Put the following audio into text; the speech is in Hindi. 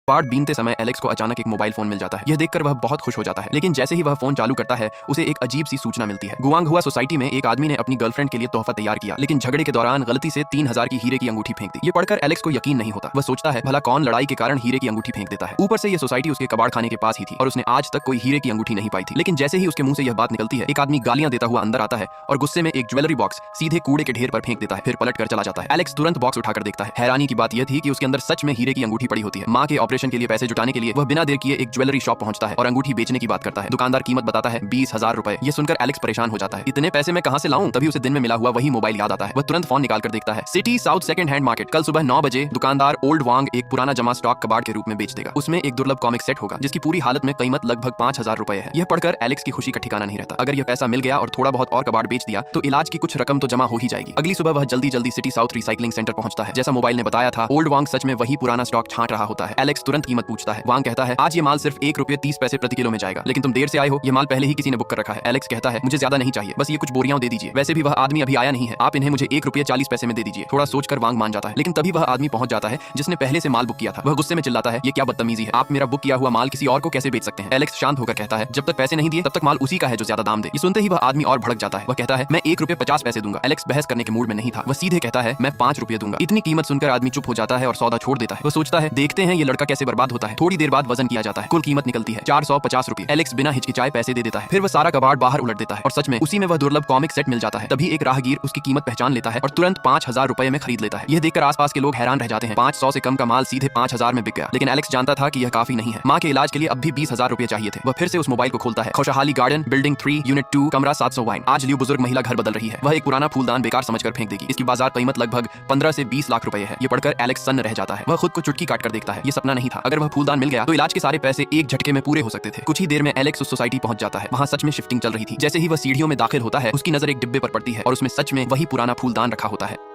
पार्ट बीनते समय एलेक्स को अचानक एक मोबाइल फोन मिल जाता है। यह देखकर वह बहुत खुश हो जाता है, लेकिन जैसे ही वह फोन चालू करता है उसे एक अजीब सी सूचना मिलती है। गुआंगहुआ सोसाइटी में एक आदमी ने अपनी गर्लफ्रेंड के लिए तोहफा तैयार किया, लेकिन झगड़े के दौरान गलती से 3000 की हीरे की अंगूठी फेंक दी। ये पढ़कर एलेक्स को यकीन नहीं होता। वह सोचता है भला कौन लड़ाई के कारण हीरे की अंगूठी फेंक देता है। ऊपर से यह सोसाइटी उसके कबाड़ खाने के पास ही थी और उसने आज तक कोई हीरे की अंगूठी नहीं पाई थी। लेकिन जैसे ही उसके मुंह से यह बात निकलती है, एक आदमी गालियां देता हुआ अंदर आता है और गुस्से में एक ज्वेलरी बॉक्स सीधे कूड़े के ढेर पर फेंक देता है, फिर पलट कर चला जाता है। एलेक्स तुरंत बॉक्स उठाकर देखता है। हैरानी की बात यह थी कि उसके अंदर सच में हीरे की अंगूठी पड़ी होती है। मां के ऑपरेशन के लिए पैसे जुटाने के लिए वह बिना देर किए एक ज्वेलरी शॉप पहुंचता है और अंगूठी बेचने की बात करता है। दुकानदार कीमत बताता है 20,000 रुपए। ये सुनकर एलेक्स परेशान हो जाता है। इतने पैसे मैं कहां से लाऊं? तभी उसे दिन में मिला हुआ वही मोबाइल याद आता है। वह तुरंत फोन निकाल कर देखता है। City south second hand market, कल सुबह 9 बजे दुकानदार ओल्ड वांग एक पुराना जमा स्टॉक कबाड़ के रूप में बेच देगा। उसमें एक दुर्लभ कॉमिक सेट होगा जिसकी पूरी हालत में कीमत लगभग 5000 रुपए है। यह पढ़कर एलेक्स की खुशी का ठिकाना नहीं रहता। अगर यह पैसा मिल गया और थोड़ा बहुत और कबाड़ बेच दिया तो इलाज की कुछ रकम तो जमा हो ही जाएगी। अगली सुबह वह जल्दी जल्दी सिटी साउथ रिसाइकलिंग सेंटर पहुंचता है। जैसा मोबाइल ने बताया था, ओल्ड वांग सच में वही पुराना स्टॉक छांट रहा होता है। एलेक्स तुरंत कीमत पूछता है। वांग कहता है आज ये माल सिर्फ ₹1.30 प्रति किलो में जाएगा, लेकिन तुम देर से आए हो, ये माल पहले ही किसी ने बुक कर रखा है। एलेक्स कहता है मुझे ज्यादा नहीं चाहिए, बस ये कुछ बोरियां दे दीजिए। वैसे भी वह आदमी अभी आया नहीं है, आप इन्हें मुझे ₹1.40 में दे दीजिए। थोड़ा सोचकर वांग मान जाता है, लेकिन तभी वह आदमी पहुंच जाता है जिसने पहले से माल बुक किया था। वह गुस्से में चिल्लाता है ये क्या बदतमीजी है, आप मेरा बुक किया हुआ माल किसी और को कैसे बेच सकते हैं? एलेक्स शांत होकर कहता है जब तक पैसे नहीं दिए तब तक माल उसी का है जो ज्यादा दाम दे। ये सुनते ही वह आदमी और भड़क जाता है। वह कहता है मैं ₹1.50 दूंगा। एलेक्स बहस करने के मूड में नहीं था। वह सीधे कहता है मैं ₹5 दूंगा। इतनी कीमत सुनकर आदमी चुप हो जाता है और सौदा छोड़ देता है। वह सोचता है देखते हैं ये लड़का कैसे बर्बाद होता है। थोड़ी देर बाद वजन किया जाता है। कुल कीमत निकलती है ₹450। एलेक्स बिना हिचकिचाए पैसे दे देता है। फिर वह सारा कबाड़ बाहर उलट देता है और सच में उसी में वह दुर्लभ कॉमिक सेट मिल जाता है। तभी एक राहगीर उसकी कीमत पहचान लेता है और तुरंत 5000 रुपए में खरीद लेता है। यह देखकर आसपास के लोग हैरान रह जाते हैं। 500 से कम का माल सीधे 5000 में बिक गया। लेकिन एलेक्स जानता था कि यह काफी नहीं है। मां के इलाज के लिए अब भी 20,000 रुपए चाहिए थे। वह फिर से उस मोबाइल को खोलता है। खुशहाली गार्डन, बिल्डिंग 3, यूनिट 2, कमरा 701। आज लियो बुजुर्ग महिला घर बदल रही है। वह एक पुराना फूलदान बेकार समझकर फेंक देगी। इसकी बाजार कीमत लगभग 15 से 20 लाख रुपए है। ये पढ़कर एलेक्स सन्न रह जाता है। वह खुद को चुटकी काटकर देखता है। ये सपना नहीं था। अगर वह फूलदान मिल गया तो इलाज के सारे पैसे एक झटके में पूरे हो सकते थे। कुछ ही देर में एलेक्स उस सोसाइटी पहुंच जाता है। वहां सच में शिफ्टिंग चल रही थी। जैसे ही वह सीढ़ियों में दाखिल होता है उसकी नजर एक डिब्बे पर पड़ती है और उसमें सच में वही पुराना फूलदान रखा होता है।